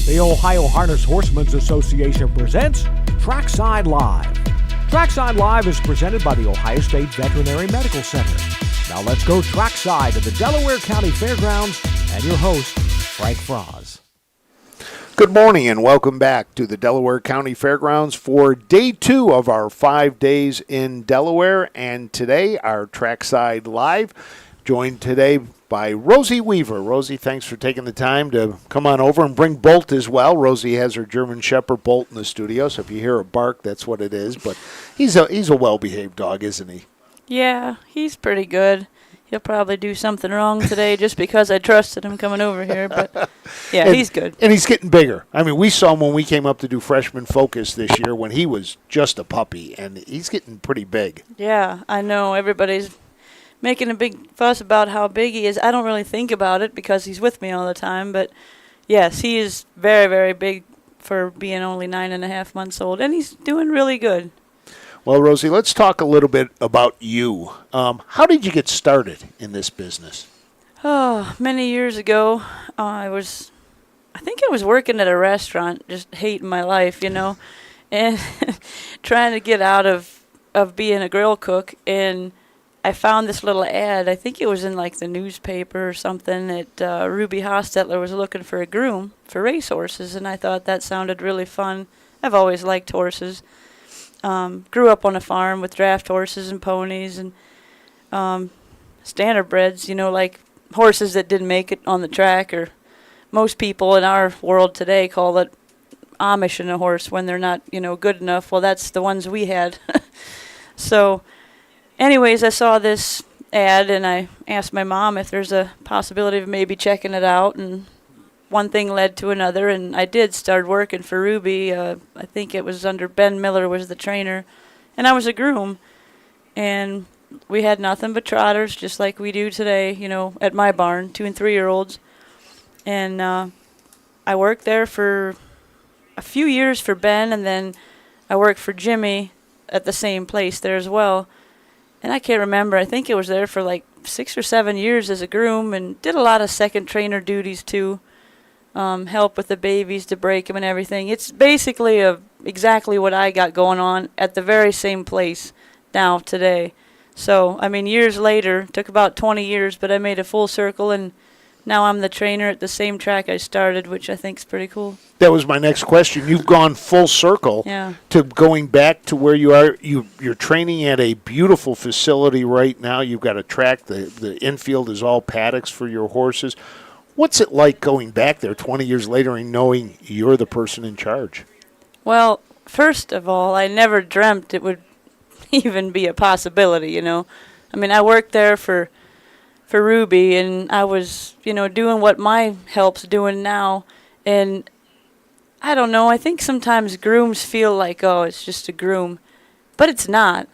The Ohio Harness Horsemen's Association presents Trackside Live. Trackside Live is presented by the Ohio State Veterinary Medical Center. Now let's go trackside to the Delaware County Fairgrounds and your host, Frank Froz. Good morning and welcome back to the Delaware County Fairgrounds for day 2 of our 5 days in Delaware. And today, our Trackside Live, joined today by Rosie Weaver. Rosie, thanks for taking the time to come on over and bring Bolt as well. Rosie has her German Shepherd Bolt in the studio, so if you hear a bark, that's what it is. But he's a well-behaved dog, isn't he? Yeah, he's pretty good. He'll probably do something wrong today just because I trusted him coming over here. But, yeah, he's good. And he's getting bigger. I mean, we saw him when we came up to do Freshman Focus this year when he was just a puppy, and he's getting pretty big. Yeah, I know. Everybody's making a big fuss about how big he is. I don't really think about it because he's with me all the time. But, yes, he is very, very big for being only 9.5 months old, and he's doing really good. Well, Rosie, let's talk a little bit about you. How did you get started in this business? Oh, many years ago, I think I was working at a restaurant, just hating my life, and trying to get out of being a grill cook. And I found this little ad. I think it was in like the newspaper or something that Ruby Hostetler was looking for a groom for racehorses, and I thought that sounded really fun. I've always liked horses. Grew up on a farm with draft horses and ponies and standardbreds, like horses that didn't make it on the track, or most people in our world today call it Amish in a horse when they're not, good enough. Well, that's the ones we had. So anyways, I saw this ad and I asked my mom if there's a possibility of maybe checking it out, and one thing led to another, and I did start working for Ruby. I think it was under Ben Miller was the trainer, and I was a groom. And we had nothing but trotters, just like we do today, at my barn, 2- and 3-year-olds. And I worked there for a few years for Ben, and then I worked for Jimmy at the same place there as well. And I can't remember. I think it was there for like 6 or 7 years as a groom, and did a lot of second trainer duties too. Help with the babies to break them and everything. It's basically exactly what I got going on at the very same place now today. So, years later, took about 20 years, but I made a full circle, and now I'm the trainer at the same track I started, which I think is pretty cool. That was my next question. You've gone full circle to going back to where you are. You're training at a beautiful facility right now. You've got a track. The infield is all paddocks for your horses. What's it like going back there 20 years later and knowing you're the person in charge? Well, first of all, I never dreamt it would even be a possibility, I worked there for Ruby, and I was, doing what my help's doing now. And I don't know, I think sometimes grooms feel like, oh, it's just a groom. But it's not.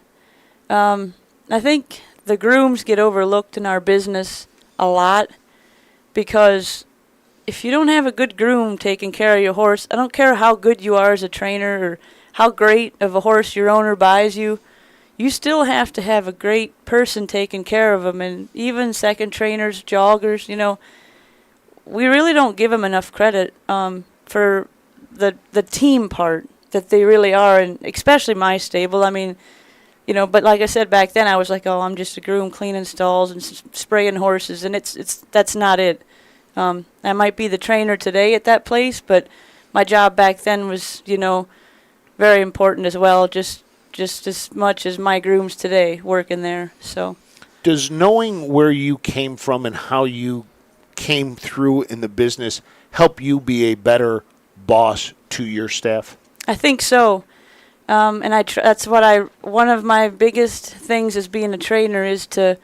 I think the grooms get overlooked in our business a lot. Because if you don't have a good groom taking care of your horse, I don't care how good you are as a trainer or how great of a horse your owner buys you, you still have to have a great person taking care of them. And even second trainers, joggers, we really don't give them enough credit for the team part that they really are, and especially my stable. But like I said back then, I was like, oh, I'm just a groom cleaning stalls and spraying horses, and that's not it. I might be the trainer today at that place, but my job back then was, very important as well, just as much as my grooms today working there. So, does knowing where you came from and how you came through in the business help you be a better boss to your staff? I think so. And that's one of my biggest things as being a trainer is to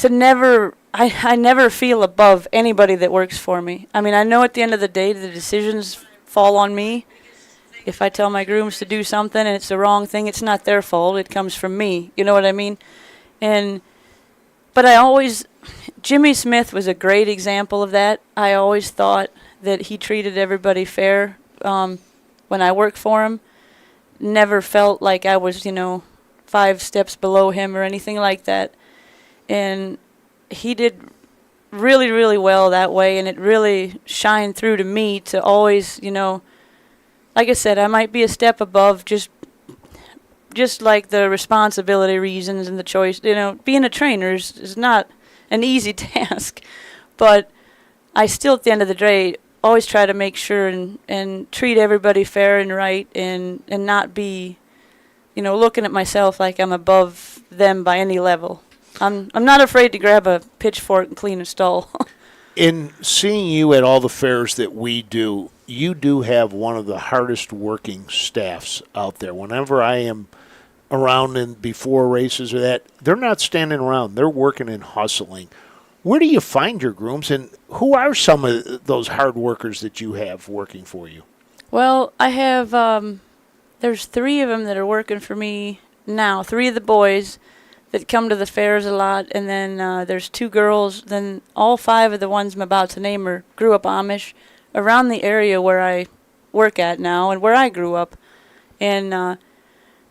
never, I never feel above anybody that works for me. I know at the end of the day, the decisions fall on me. If I tell my grooms to do something and it's the wrong thing, it's not their fault. It comes from me. You know what I mean? But Jimmy Smith was a great example of that. I always thought that he treated everybody fair when I worked for him. Never felt like I was, 5 steps below him or anything like that. And he did really, really well that way, and it really shined through to me to always, like I said, I might be a step above just like the responsibility reasons and the choice. Being a trainer is not an easy task, but I still, at the end of the day, always try to make sure and treat everybody fair and right, and not be, looking at myself like I'm above them by any level. I'm not afraid to grab a pitchfork and clean a stall. In seeing you at all the fairs that we do, you do have one of the hardest working staffs out there. Whenever I am around and before races or that, they're not standing around. They're working and hustling. Where do you find your grooms, and who are some of those hard workers that you have working for you? Well, I have, there's 3 of them that are working for me now, 3 of the boys that come to the fairs a lot, and then there's 2 girls. Then all 5 of the ones I'm about to name grew up Amish around the area where I work at now and where I grew up. And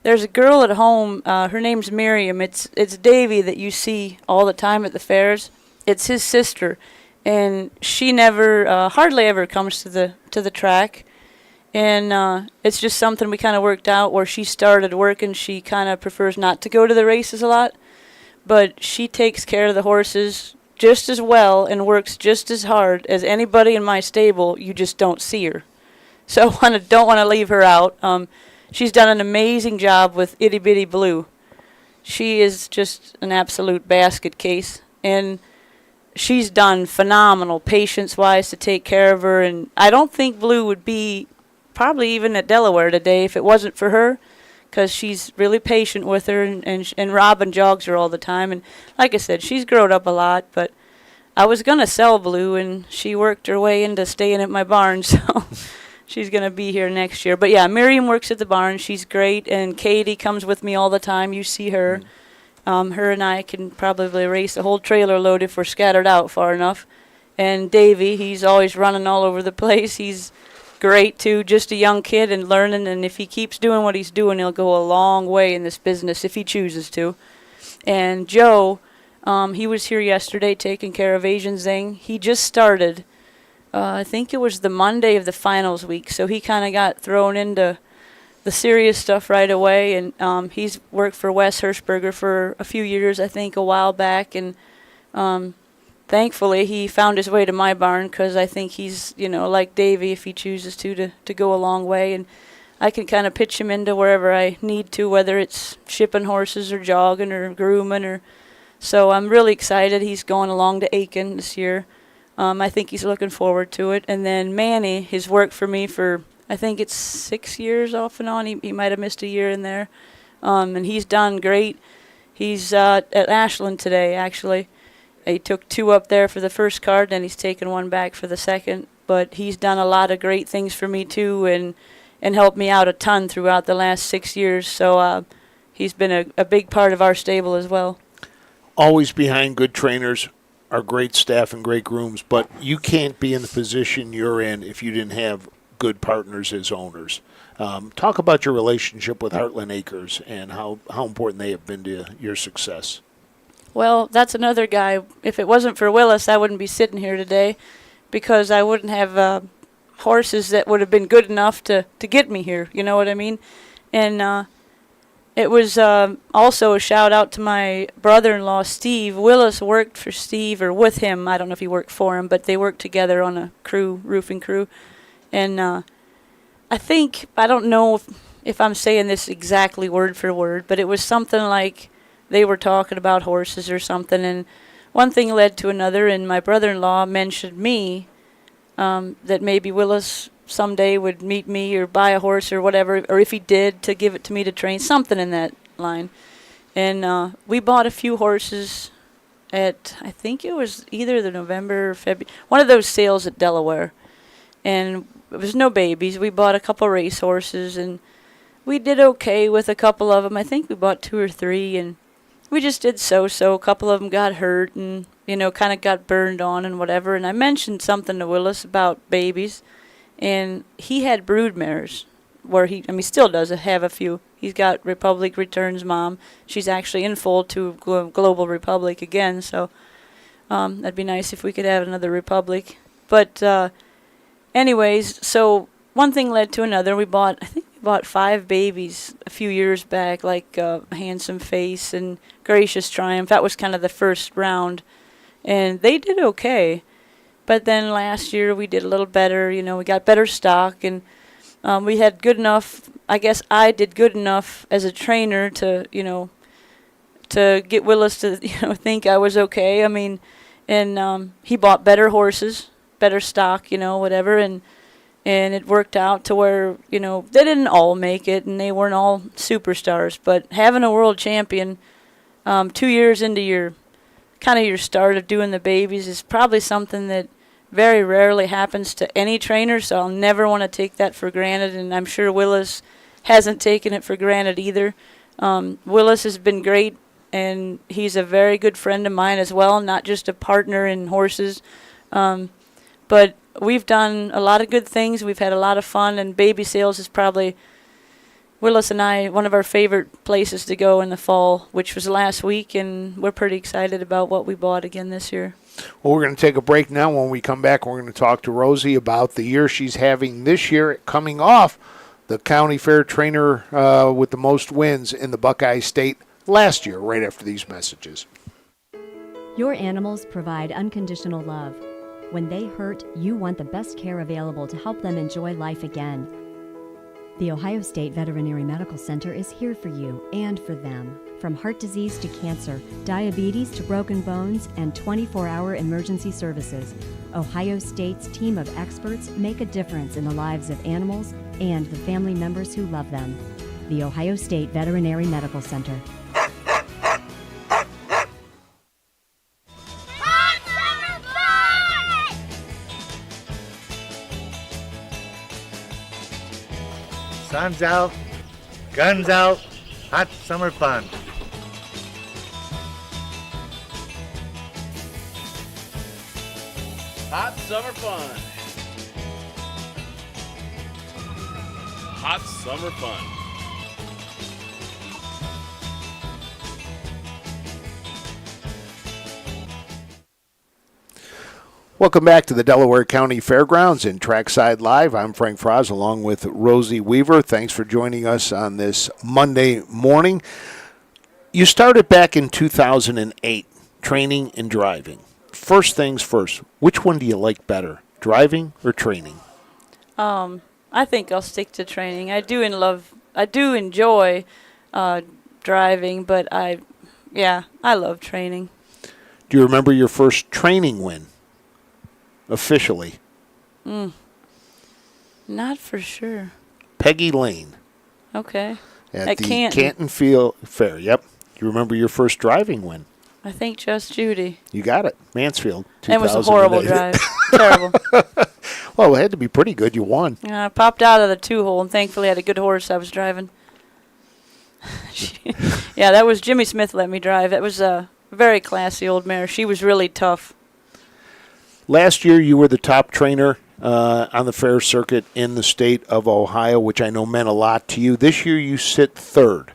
there's a girl at home, her name's Miriam. It's Davy that you see all the time at the fairs. It's his sister, and she never, hardly ever comes to the track. And it's just something we kind of worked out where she started working. She kind of prefers not to go to the races a lot, but she takes care of the horses just as well and works just as hard as anybody in my stable. You just don't see her. So I don't want to leave her out. She's done an amazing job with Itty Bitty Blue. She is just an absolute basket case, and she's done phenomenal patience-wise to take care of her. And I don't think Blue would be probably even at Delaware today if it wasn't for her, because she's really patient with her, and Robin jogs her all the time. And like I said, she's grown up a lot, but I was going to sell Blue, and she worked her way into staying at my barn, so she's going to be here next year. But yeah, Miriam works at the barn. She's great, and Katie comes with me all the time. You see her. Her and I can probably race a whole trailer load if we're scattered out far enough. And Davey, he's always running all over the place. He's great too, just a young kid and learning, and if he keeps doing what he's doing, he'll go a long way in this business if he chooses to. And Joe, he was here yesterday taking care of Asian Zing. He just started, I think it was the Monday of the finals week, so he kind of got thrown into the serious stuff right away. And he's worked for Wes Hirschberger for a few years, I think, a while back, and thankfully, he found his way to my barn, because I think he's, like Davey, if he chooses to go a long way. And I can kind of pitch him into wherever I need to, whether it's shipping horses or jogging or grooming. So I'm really excited. He's going along to Aiken this year. I think he's looking forward to it. And then Manny has worked for me for, I think it's 6 years off and on. He might have missed a year in there. And he's done great. He's at Ashland today, actually. He took 2 up there for the first card, and he's taken 1 back for the second. But he's done a lot of great things for me too, and helped me out a ton throughout the last 6 years. So he's been a big part of our stable as well. Always behind good trainers are great staff and great grooms, but you can't be in the position you're in if you didn't have good partners as owners. Talk about your relationship with Heartland Acres and how important they have been to your success. Well, that's another guy. If it wasn't for Willis, I wouldn't be sitting here today, because I wouldn't have horses that would have been good enough to get me here. You know what I mean? And it was also a shout out to my brother-in-law, Steve. Willis worked for Steve, or with him. I don't know if he worked for him, but they worked together on a roofing crew. And I think, I don't know if I'm saying this exactly word for word, but it was something like they were talking about horses or something, and one thing led to another, and my brother-in-law mentioned me, that maybe Willis someday would meet me or buy a horse or whatever, or if he did, to give it to me to train, something in that line. And we bought a few horses at, I think it was either the November or February, one of those sales at Delaware. And it was no babies. We bought a couple race horses, and we did okay with a couple of them. I think we bought 2 or 3, and we just did so-so. A couple of them got hurt and, kind of got burned on and whatever. And I mentioned something to Willis about babies, and he had brood mares where he still does have a few. He's got Republic Returns mom. She's actually in foal to Global Republic again. So That'd be nice if we could have another Republic. But anyways, so one thing led to another. I think we bought 5 babies a few years back, like Handsome Face and Gracious Triumph. That was kind of the first round. And they did okay. But then last year we did a little better. We got better stock, and we had good enough. I guess I did good enough as a trainer to get Willis to think I was okay. I mean, and he bought better horses, better stock, whatever, and it worked out to where they didn't all make it, and they weren't all superstars. But having a world champion 2 years into your start of doing the babies is probably something that very rarely happens to any trainer, so I'll never want to take that for granted, and I'm sure Willis hasn't taken it for granted either. Willis has been great, and he's a very good friend of mine as well, not just a partner in horses. But we've done a lot of good things. We've had a lot of fun, and baby sales is probably, Willis and I, one of our favorite places to go in the fall, which was last week, and we're pretty excited about what we bought again this year. Well, we're going to take a break now. When we come back, we're going to talk to Rosie about the year she's having this year, coming off the county fair trainer with the most wins in the Buckeye State last year, right after these messages. Your animals provide unconditional love. When they hurt, you want the best care available to help them enjoy life again. The Ohio State Veterinary Medical Center is here for you and for them. From heart disease to cancer, diabetes to broken bones, and 24-hour emergency services, Ohio State's team of experts make a difference in the lives of animals and the family members who love them. The Ohio State Veterinary Medical Center. Sun's out, guns out, hot summer fun. Hot summer fun. Hot summer fun. Welcome back to the Delaware County Fairgrounds in Trackside Live. I'm Frank Froz along with Rosie Weaver. Thanks for joining us on this Monday morning. You started back in 2008, training and driving. First things first, which one do you like better, driving or training? I think I'll stick to training. I do enjoy driving, but I love training. Do you remember your first training win? Officially? Not for sure. Peggy Lane. Okay. At the Canton Field Fair. Yep. You remember your first driving win? I think Just Judy. You got it. Mansfield. It was a horrible drive. Terrible. Well, it had to be pretty good. You won. I popped out of the 2-hole, and thankfully I had a good horse I was driving. Yeah, that was Jimmy Smith let me drive. That was a very classy old mare. She was really tough. Last year, you were the top trainer on the fair circuit in the state of Ohio, which I know meant a lot to you. This year, you sit third.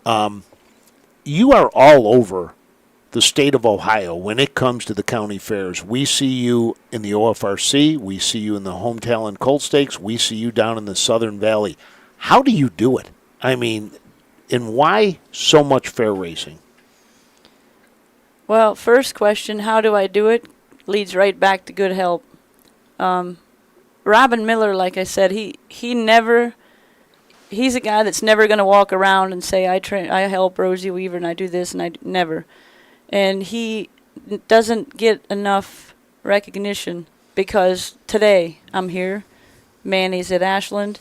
You are all over the state of Ohio when it comes to the county fairs. We see you in the OFRC. We see you in the Home Talent Colt Stakes. We see you down in the Southern Valley. How do you do it? I mean, and why so much fair racing? Well, first question, how do I do it? Leads right back to good help. Robin Miller, like I said, he's a guy that's never going to walk around and say, I help Rosie Weaver and I do this and I never. And he doesn't get enough recognition because today I'm here, Manny's at Ashland,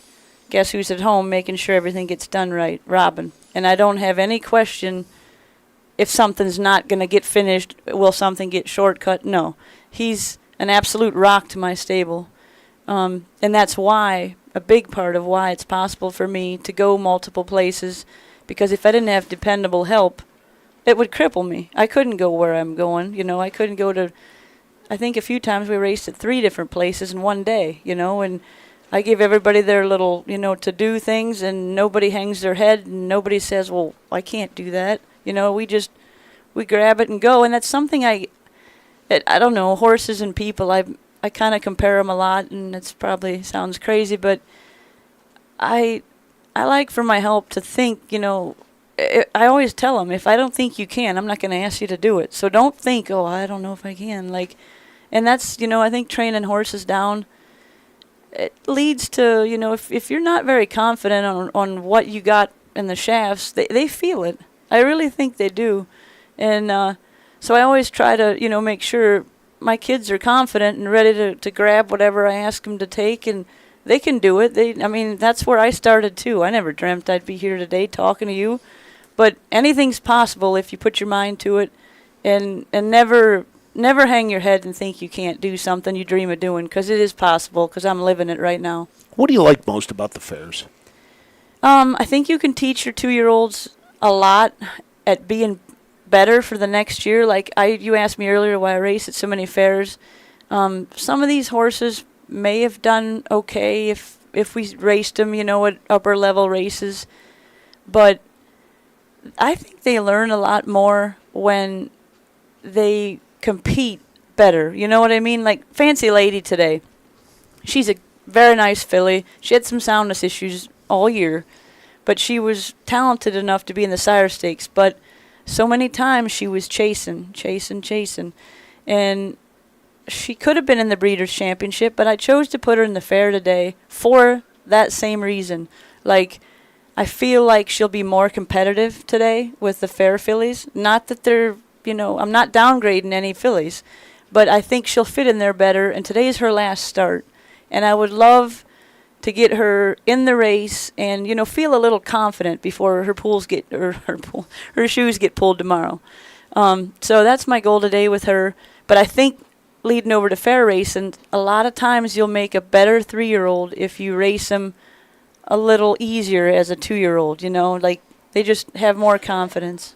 guess who's at home making sure everything gets done right? Robin. And I don't have any question if something's not going to get finished, will something get shortcut? No. He's an absolute rock to my stable. And that's why, a big part of why it's possible for me to go multiple places, because if I didn't have dependable help, it would cripple me. I couldn't go where I'm going, I couldn't go to, I think a few times we raced at 3 different places in one day, and I give everybody their little, to do things, and nobody hangs their head, and nobody says, well, I can't do that. We grab it and go, and that's something I don't know, horses and people, I kind of compare them a lot, and it's probably sounds crazy, but I like for my help to think, I always tell them, if I don't think you can, I'm not going to ask you to do it. So don't think, oh, I don't know if I can. And that's, I think training horses down, it leads to, if you're not very confident on what you got in the shafts, they feel it. I really think they do. And so I always try to, make sure my kids are confident and ready to grab whatever I ask them to take, and they can do it. That's where I started too. I never dreamt I'd be here today talking to you. But anything's possible if you put your mind to it, and never hang your head and think you can't do something you dream of doing, because it is possible, because I'm living it right now. What do you like most about the fairs? I think you can teach your 2-year-olds a lot at being better for the next year. You asked me earlier why I race at so many fairs. Some of these horses may have done okay if we raced them, at upper level races, but I think they learn a lot more when they compete better. You know what I mean? Like Fancy Lady today, she's a very nice filly. She had some soundness issues all year, but she was talented enough to be in the sire stakes. But so many times she was chasing, and she could have been in the Breeders' Championship, but I chose to put her in the fair today for that same reason. I feel like she'll be more competitive today with the fair fillies. Not that they're, I'm not downgrading any fillies, but I think she'll fit in there better, and today's her last start. And I would love to get her in the race and, feel a little confident before her shoes get pulled tomorrow. So that's my goal today with her. But I think leading over to fair racing, a lot of times you'll make a better 3-year-old if you race them a little easier as a 2-year-old, they just have more confidence.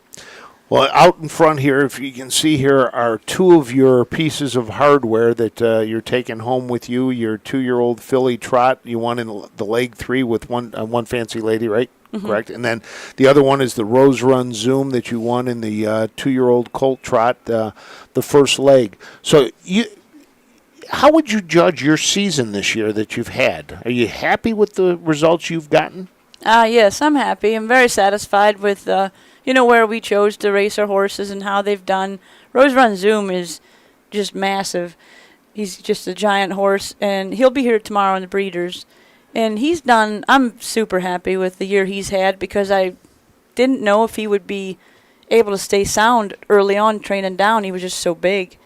Well, out in front here, if you can see here, are 2 of your pieces of hardware that you're taking home with you. Your 2-year-old filly trot, you won in the leg 3 with one Fancy Lady, right? Mm-hmm. Correct. And then the other one is the Rose Run Zoom that you won in the 2-year-old colt trot, the first leg. So how would you judge your season this year that you've had? Are you happy with the results you've gotten? Yes, I'm happy. I'm very satisfied with, where we chose to race our horses and how they've done. Rose Run Zoom is just massive. He's just a giant horse, and he'll be here tomorrow in the Breeders. And I'm super happy with the year he's had, because I didn't know if he would be able to stay sound early on training down. He was just so big.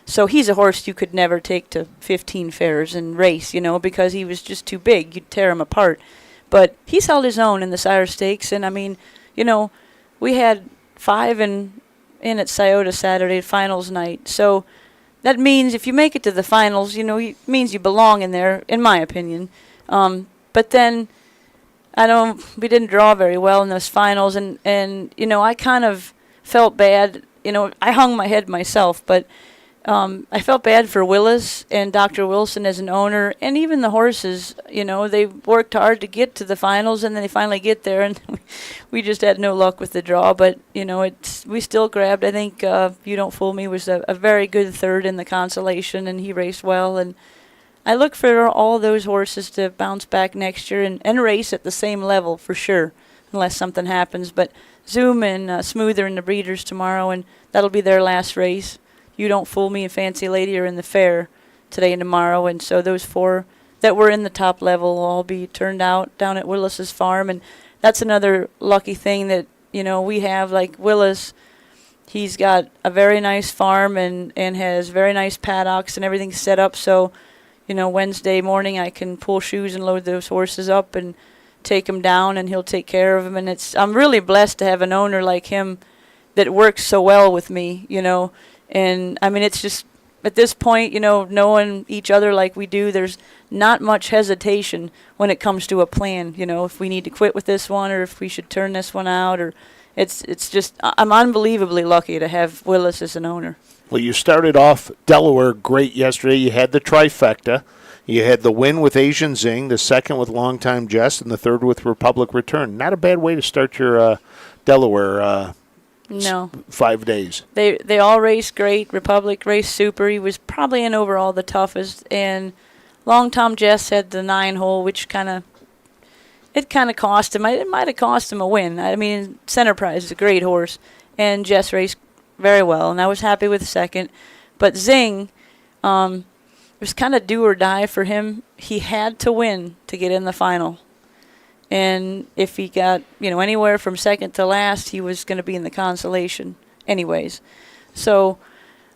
So he's a horse you could never take to 15 fairs and race, because he was just too big. You'd tear him apart. But he's held his own in the sire stakes. And, we had 5 in at Scioto Saturday, finals night. So that means if you make it to the finals, it means you belong in there, in my opinion. But then we didn't draw very well in those finals. And I kind of felt bad. I hung my head myself, but I felt bad for Willis and Dr. Wilson as an owner, and even the horses. They worked hard to get to the finals, and then they finally get there, and we just had no luck with the draw. But we still grabbed. I think You Don't Fool Me was a very good third in the consolation, and he raced well. And I look for all those horses to bounce back next year and race at the same level for sure, unless something happens. But Zoom and Smoother in the Breeders tomorrow, and that'll be their last race. You Don't Fool Me and Fancy Lady are in the fair today and tomorrow, and so those 4 that were in the top level will all be turned out down at Willis's farm. And that's another lucky thing that we have. Like Willis, he's got a very nice farm and has very nice paddocks and everything set up. So Wednesday morning I can pull shoes and load those horses up and take them down, and he'll take care of them. And I'm really blessed to have an owner like him that works so well with me. And it's just at this point, knowing each other like we do, there's not much hesitation when it comes to a plan. If we need to quit with this one, or if we should turn this one out, or it's just, I'm unbelievably lucky to have Willis as an owner. Well, you started off Delaware great yesterday. You had the trifecta. You had the win with Asian Zing, the second with Longtime Jess, and the third with Republic Return. Not a bad way to start your Delaware No. 5 days? They all raced great. Republic raced super. He was probably in overall the toughest. And Long Tom Jess had the 9-hole, which kind of cost him. It might have cost him a win. I mean, Center Prize is a great horse, and Jess raced very well, and I was happy with second. But Zing, it was kind of do or die for him. He had to win to get in the final. And if he got, anywhere from second to last, he was going to be in the consolation anyways. So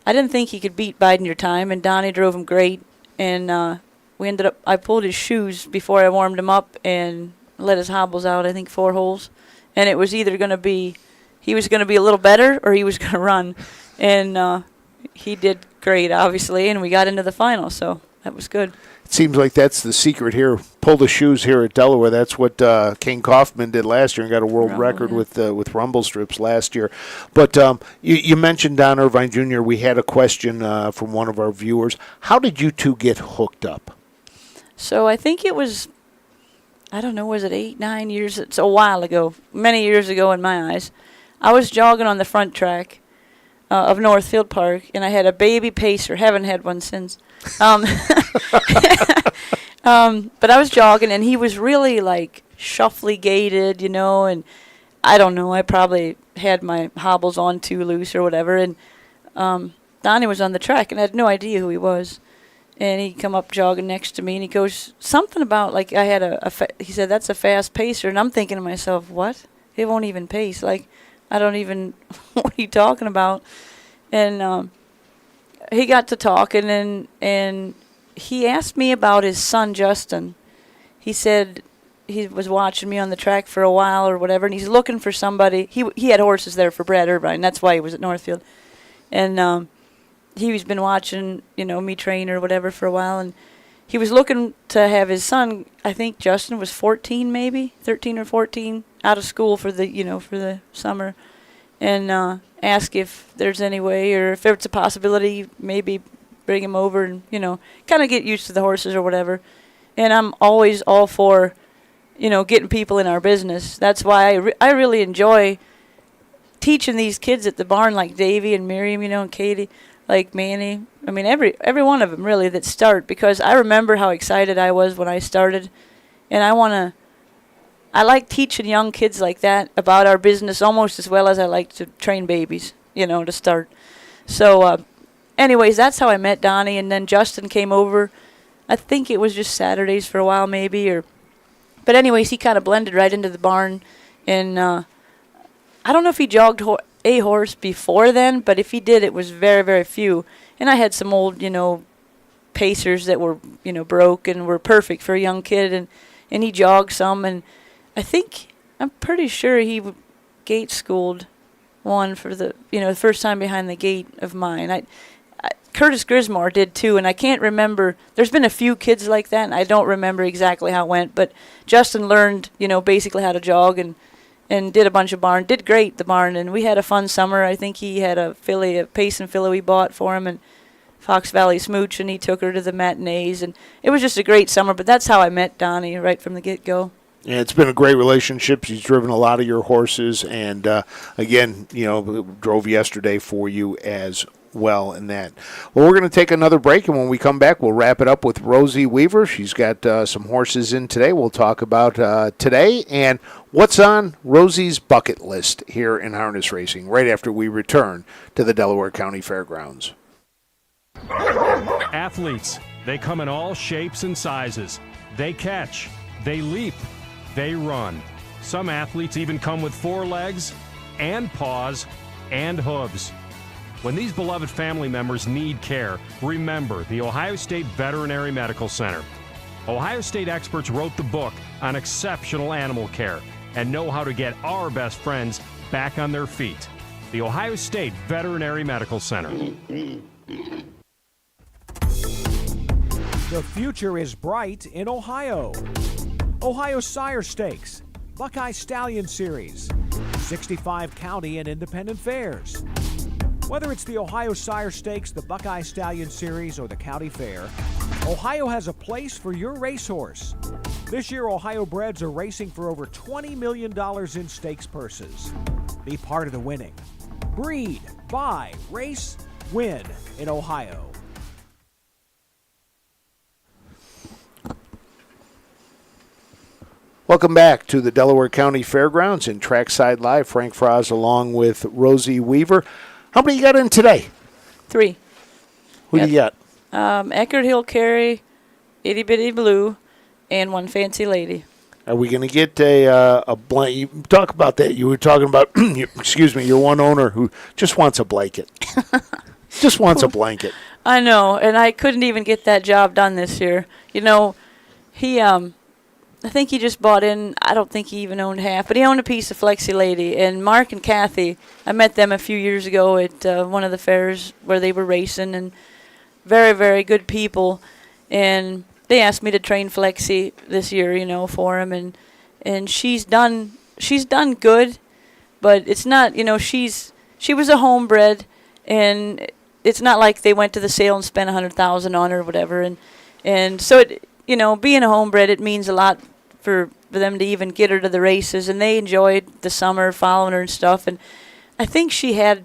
I didn't think he could beat Biden Your Time, and Donnie drove him great. And I pulled his shoes before I warmed him up and let his hobbles out, I think 4 holes. And it was either going to be, he was going to be a little better or he was going to run. And he did great, obviously, and we got into the final, so that was good. It seems like that's the secret here. Pull the shoes here at Delaware. That's what King Kaufman did last year and got a world record with rumble strips last year. But you mentioned Don Irvine Jr. We had a question from one of our viewers. How did you two get hooked up? So I think it was, I don't know, was it 8, 9 years? It's a while ago, many years ago in my eyes. I was jogging on the front track of Northfield Park, and I had a baby pacer. Haven't had one since. But I was jogging, and he was really like shuffly gaited, and I don't know, I probably had my hobbles on too loose or whatever. And Donnie was on the track, and I had no idea who he was. And he come up jogging next to me, and he goes something about like I had he said, that's a fast pacer, and I'm thinking to myself, what? It won't even pace. Like, I don't even, what are you talking about? And he got to talking, and he asked me about his son, Justin. He said he was watching me on the track for a while or whatever, and he's looking for somebody. He had horses there for Brad Irvine. That's why he was at Northfield. And he's been watching, me train or whatever for a while, and he was looking to have his son, I think Justin was 14 maybe, 13 or 14, out of school for the, for the summer, and ask if there's any way or if it's a possibility, maybe bring him over and, kind of get used to the horses or whatever. And I'm always all for, getting people in our business. That's why I really enjoy teaching these kids at the barn, like Davey and Miriam, and Katie, like Manny. I mean, every one of them really that start, because I remember how excited I was when I started, and I like teaching young kids like that about our business almost as well as I like to train babies, to start. So, anyways, that's how I met Donnie, and then Justin came over. I think it was just Saturdays for a while maybe, but anyways, he kind of blended right into the barn, and I don't know if he jogged a horse before then, but if he did, it was very, very few. And I had some old, pacers that were, broke and were perfect for a young kid, and he jogged some, and I'm pretty sure he gate schooled one for the, the first time behind the gate of mine. Curtis Grismore did too, and I can't remember. There's been a few kids like that, and I don't remember exactly how it went, but Justin learned, basically how to jog and did a bunch of barn, did great, the barn, and we had a fun summer. I think he had a Payson filly we bought for him, and Fox Valley Smooch, and he took her to the matinees, and it was just a great summer, but that's how I met Donnie right from the get-go. Yeah, it's been a great relationship. He's driven a lot of your horses, and again, drove yesterday for you as well in that. Well, we're going to take another break, and when we come back, we'll wrap it up with Rosie Weaver. She's got some horses in today. We'll talk about today and what's on Rosie's bucket list here in harness racing right after we return to the Delaware County Fairgrounds. Athletes, they come in all shapes and sizes. They catch, they leap, they run. Some athletes even come with 4 legs and paws and hooves. When these beloved family members need care, remember the Ohio State Veterinary Medical Center. Ohio State experts wrote the book on exceptional animal care and know how to get our best friends back on their feet. The Ohio State Veterinary Medical Center. The future is bright in Ohio. Ohio Sire Stakes, Buckeye Stallion Series, 65 county and independent fairs. Whether it's the Ohio Sire Stakes, the Buckeye Stallion Series, or the County Fair, Ohio has a place for your racehorse. This year, Ohio breds are racing for over $20 million in stakes purses. Be part of the winning. Breed, buy, race, win in Ohio. Welcome back to the Delaware County Fairgrounds in Trackside Live. Frank Froz along with Rosie Weaver. How many you got in today? 3. Who do you got? Eckerd Hill Carry, Itty Bitty Blue, and One Fancy Lady. Are we going to get a blanket? You talk about that. You were talking about, excuse me, your one owner who just wants a blanket. Just wants a blanket. I know, and I couldn't even get that job done this year. You know, he, I think he just bought in, I don't think he even owned half, but he owned a piece of Flexi Lady. And Mark and Kathy, I met them a few years ago at one of the fairs where they were racing, and very, very good people. And they asked me to train Flexi this year, you know, for him, and she's done good, but it's not, you know, she was a homebred, and it's not like they went to the sale and spent $100,000 on her or whatever, and so it, you know, being a homebred, it means a lot for them to even get her to the races, and they enjoyed the summer following her and stuff. And I think she had,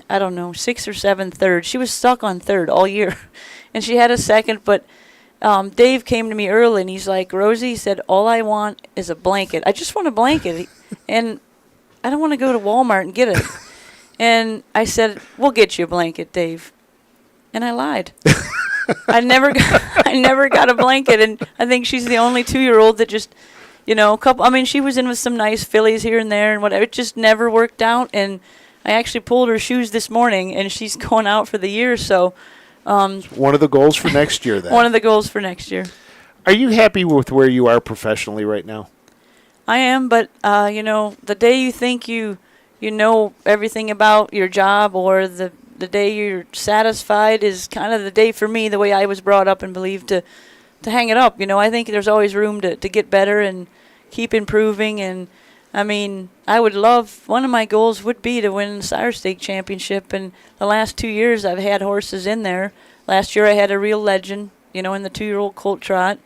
I don't know, 6 or 7 thirds. She was stuck on third all year, and she had a second, but Dave came to me early, and he's like, Rosie, he said, all I want is a blanket. I just want a blanket, and I don't want to go to Walmart and get it. And I said, we'll get you a blanket, Dave. And I lied. I never got a blanket, and I think she's the only 2-year-old that just, you know, she was in with some nice fillies here and there and whatever. It just never worked out, and I actually pulled her shoes this morning, and she's going out for the year, so. One of the goals for next year, then. One of the goals for next year. Are you happy with where you are professionally right now? I am, but, you know, the day you think you know everything about your job, or the day you're satisfied, is kind of the day for me, the way I was brought up and believed, to hang it up. You know, I think there's always room to get better and keep improving. And, I mean, I would love, one of my goals would be to win the Sire Stake Championship. And the last 2 years I've had horses in there. Last year I had a real legend, you know, in the 2-year-old colt trot.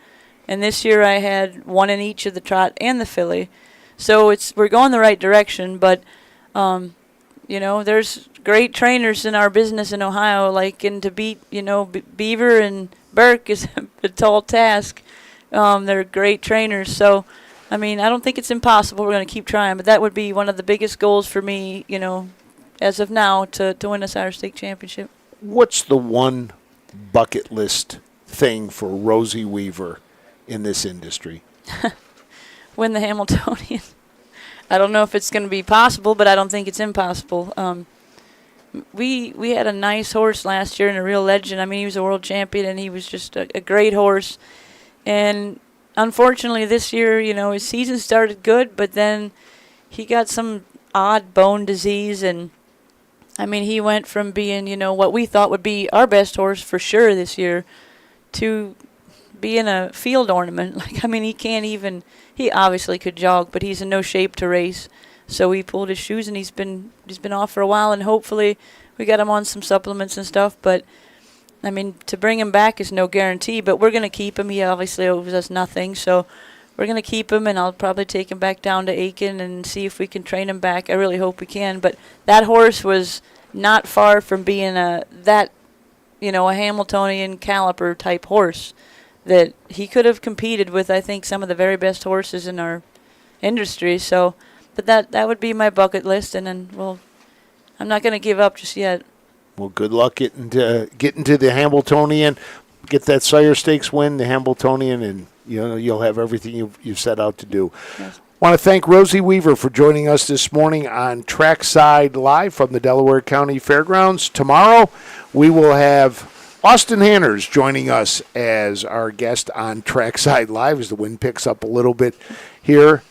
And this year I had one in each of the trot and the filly. So we're going the right direction, but you know, there's great trainers in our business in Ohio, and to beat, you know, Beaver and Burke is a tall task. They're great trainers, so, I mean, I don't think it's impossible. We're going to keep trying, but that would be one of the biggest goals for me, you know, as of now, to win a Sire Stake Championship. What's the one bucket list thing for Rosie Weaver in this industry? Win the Hamiltonian. I don't know if it's going to be possible, but I don't think it's impossible. We had a nice horse last year and a real legend. I mean, he was a world champion, and he was just a great horse. And unfortunately this year, you know, his season started good, but then he got some odd bone disease. And, I mean, he went from being, you know, what we thought would be our best horse for sure this year to being a field ornament. Like, I mean, he obviously could jog, but he's in no shape to race. So he pulled his shoes, and he's been off for a while, and hopefully we got him on some supplements and stuff. But, I mean, to bring him back is no guarantee, but we're going to keep him. He obviously owes us nothing, so we're going to keep him, and I'll probably take him back down to Aiken and see if we can train him back. I really hope we can. But that horse was not far from being a Hamiltonian caliper type horse that he could have competed with, I think, some of the very best horses in our industry. So, but that would be my bucket list, and then, well, I'm not going to give up just yet. Well, good luck getting to the Hamiltonian, get that Sire Stakes win, the Hamiltonian, and you'll have everything you've set out to do. Yes. Want to thank Rosie Weaver for joining us this morning on Trackside Live from the Delaware County Fairgrounds. Tomorrow we will have Austin Hanners joining us as our guest on Trackside Live as the wind picks up a little bit here.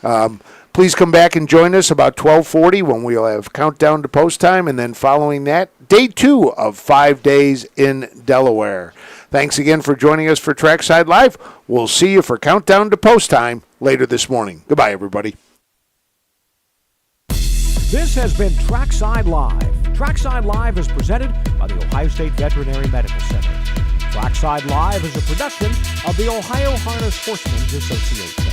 Please come back and join us about 12:40 when we'll have Countdown to Post Time, and then following that, day 2 of 5 days in Delaware. Thanks again for joining us for Trackside Live. We'll see you for Countdown to Post Time later this morning. Goodbye, everybody. This has been Trackside Live. Trackside Live is presented by the Ohio State Veterinary Medical Center. Trackside Live is a production of the Ohio Harness Horsemen's Association.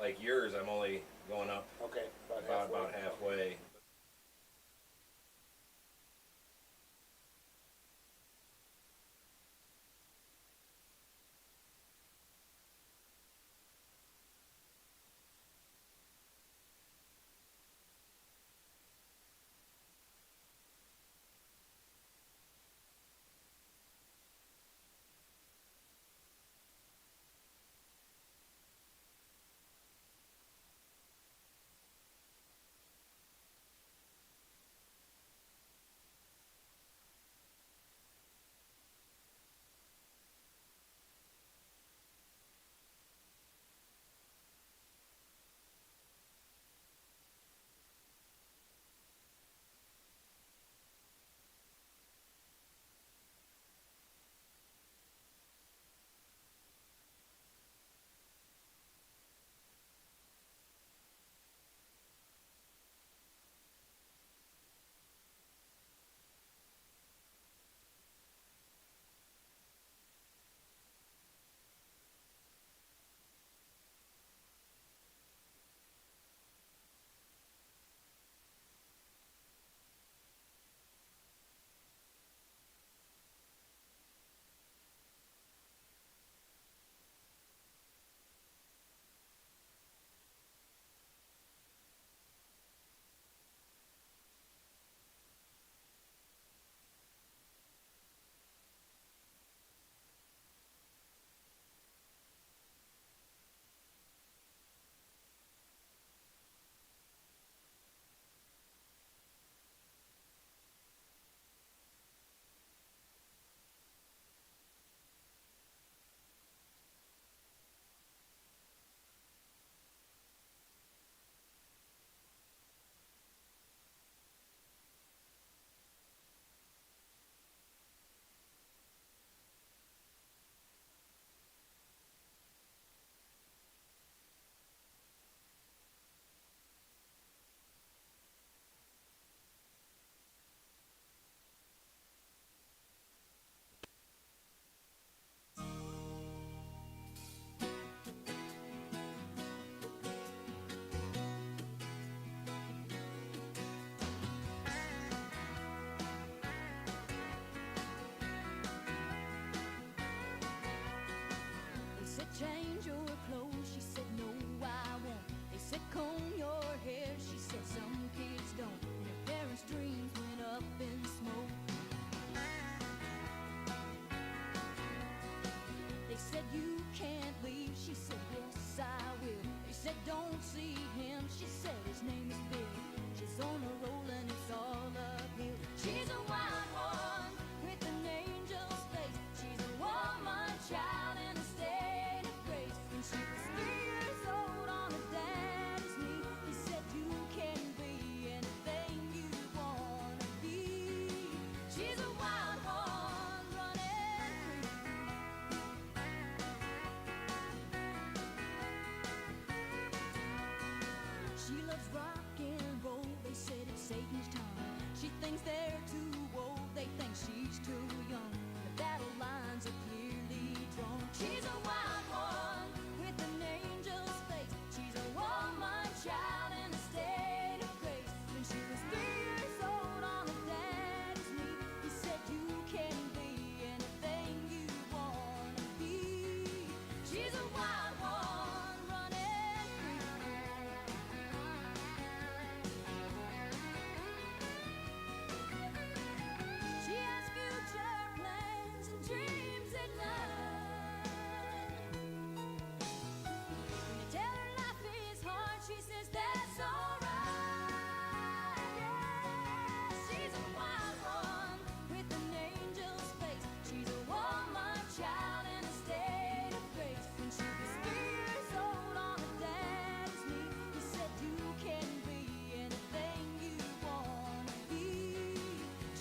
like yours, I'm only going up Okay, about halfway. They said change your clothes, she said no I won't. They said comb your hair, she said some kids don't. And her parents' dreams went up in smoke. They said you can't leave, she said yes I will. They said don't see him, she said his name is Bill. She's on a roll and it's all uphill. She's a wild one with an angel's face. She's a woman child in a state of grace. When she was 3 years old on her daddy's knee, he said you can be anything you wanna be. She's a wild one running free. She loves rock and roll, they said it's Satan's time. She thinks they're too old, they think she's too young. The battle lines are clearly drawn. She's a wild one with an angel's face. She's a woman child in a state of grace. When she was 3 years old on her daddy's knee, he said you can be anything you wanna be. She's a wild one running free. She has future plans and dreams at night. When you tell her life is hard, she says that's alright. Yeah, she's a wild one with an angel's face. She's a woman child in a state of grace. When she was 3 years old on her daddy's knee, he said you can be anything you wanna be.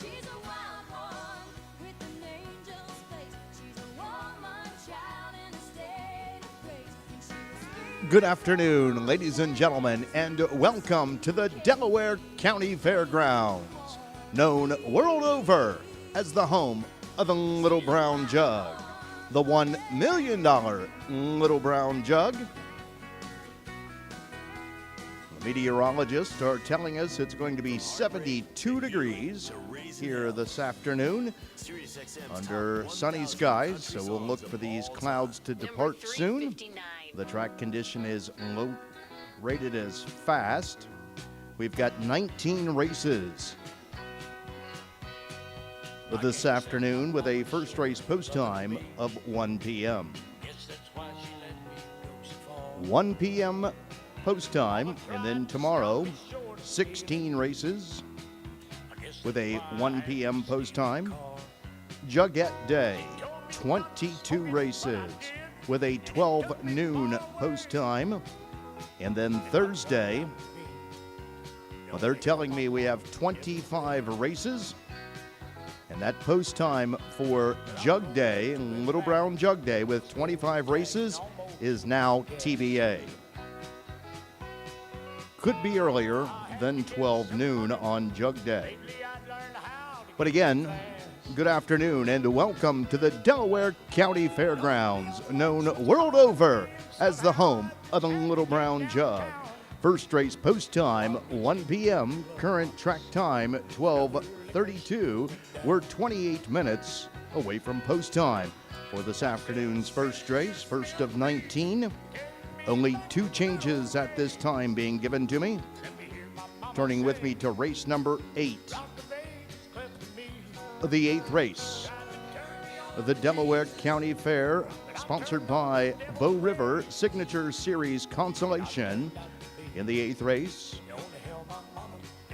She's a wild one with an angel's face. She's a woman child in a state of grace. When she was 3 Good afternoon, ladies and gentlemen, and welcome to the Delaware County Fairgrounds, known world over as the home of the Little Brown Jug, the $1 million Little Brown Jug, Meteorologists are telling us it's going to be 72 degrees here this afternoon under sunny skies, so we'll look for these clouds to depart soon. The track condition is low, rated as fast. We've got 19 races this afternoon with a first race post time of 1 p.m. 1 p.m. post time, and then tomorrow 16 races with a 1 p.m. post time. Jugette Day, 22 races with a 12 noon post time. And then Thursday, well, they're telling me we have 25 races. And that post time for Jug Day, Little Brown Jug Day with 25 races, is now TBA. Could be earlier than 12 noon on Jug Day. But again, good afternoon and welcome to the Delaware County Fairgrounds, known world over as the home of the Little Brown Jug. First race post time 1 p.m., current track time 12:32. We're 28 minutes away from post time for this afternoon's first race, first of 19. Only 2 changes at this time being given to me. Turning with me to race number 8. The 8th race of the Delaware County Fair, sponsored by Bow River Signature Series Consolation. In the 8th race,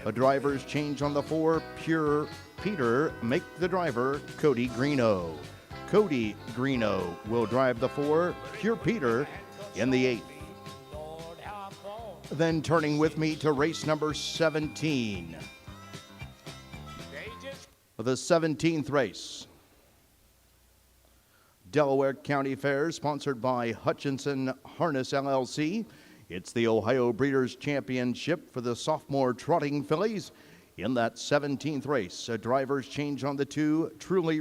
a driver's change on the 4, Pure Peter, make the driver Cody Greeno. Cody Greeno will drive the 4, Pure Peter, in the 8th. Then turning with me to race number 17. The 17th race. Delaware County Fair, sponsored by Hutchinson Harness LLC. It's the Ohio Breeders' Championship for the sophomore trotting fillies. In that 17th race, a driver's change on the 2, Truly